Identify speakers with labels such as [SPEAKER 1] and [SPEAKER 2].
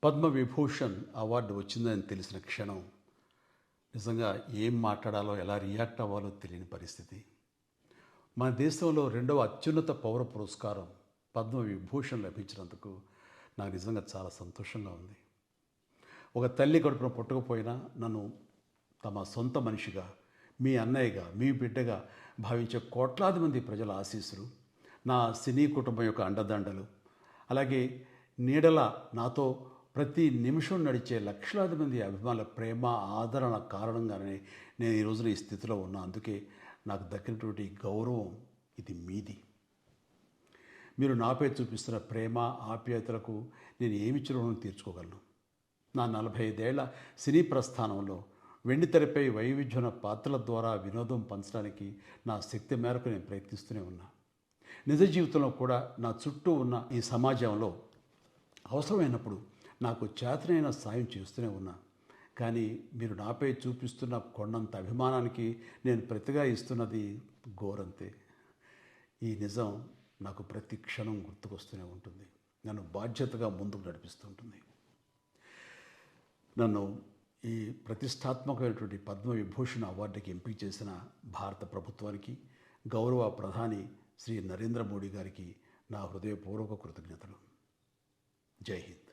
[SPEAKER 1] Padma Vibhushan award వచ్చిందని తెలిసిన క్షణం నిజంగా ఏం మాట్లాడాలో ఎలా రియాక్ట్ అవ్వాలో తెలియని పరిస్థితి. మన దేశంలో రెండవ అత్యున్నత పౌర పురస్కారం పద్మవిభూషణ్ లభించినందుకు నాకు నిజంగా చాలా సంతోషంగా ఉంది. ఒక తల్లి కడుపున పుట్టకపోయినా నన్ను తమ సొంత మనిషిగా, మీ అన్నయ్యగా, మీ బిడ్డగా భావించే కోట్లాది మంది ప్రజల ఆశీస్సులు, నా సినీ కుటుంబం యొక్క అండదండలు, అలాగే నీడల నాతో ప్రతి నిమిషం నడిచే లక్షలాది మంది అభిమానుల ప్రేమ, ఆదరణ కారణంగానే నేను ఈ రోజున ఈ స్థితిలో ఉన్నా. అందుకే నాకు దక్కినటువంటి గౌరవం ఇది మీది. మీరు నాపై చూపిస్తున్న ప్రేమ, ఆప్యాయతలకు నేను ఏమి రుణం తీర్చుకోగలను? నా 45 ఏళ్ల సినీ ప్రస్థానంలో వెండితెరపై వైవిధ్యమైన పాత్రల ద్వారా వినోదం పంచడానికి నా శక్తి మేరకు నేను ప్రయత్నిస్తూనే ఉన్నా. నిజ జీవితంలో కూడా నా చుట్టూ ఉన్న ఈ సమాజంలో అవసరమైనప్పుడు నాకు చేతనైన సాయం చేస్తూనే ఉన్నా. కానీ మీరు నాపై చూపిస్తున్న కొండంత అభిమానానికి నేను ప్రతిగా ఇస్తున్నది గోరంతే. ఈ నిజం నాకు ప్రతి క్షణం గుర్తుకొస్తూనే ఉంటుంది, నన్ను బాధ్యతగా ముందుకు నడిపిస్తుంటుంది. నన్ను ఈ ప్రతిష్టాత్మకమైనటువంటి పద్మవిభూషణ్ అవార్డుకి ఎంపిక చేసిన భారత ప్రభుత్వానికి, గౌరవ ప్రధాని శ్రీ నరేంద్ర మోడీ గారికి నా హృదయపూర్వక కృతజ్ఞతలు. జై హింద్.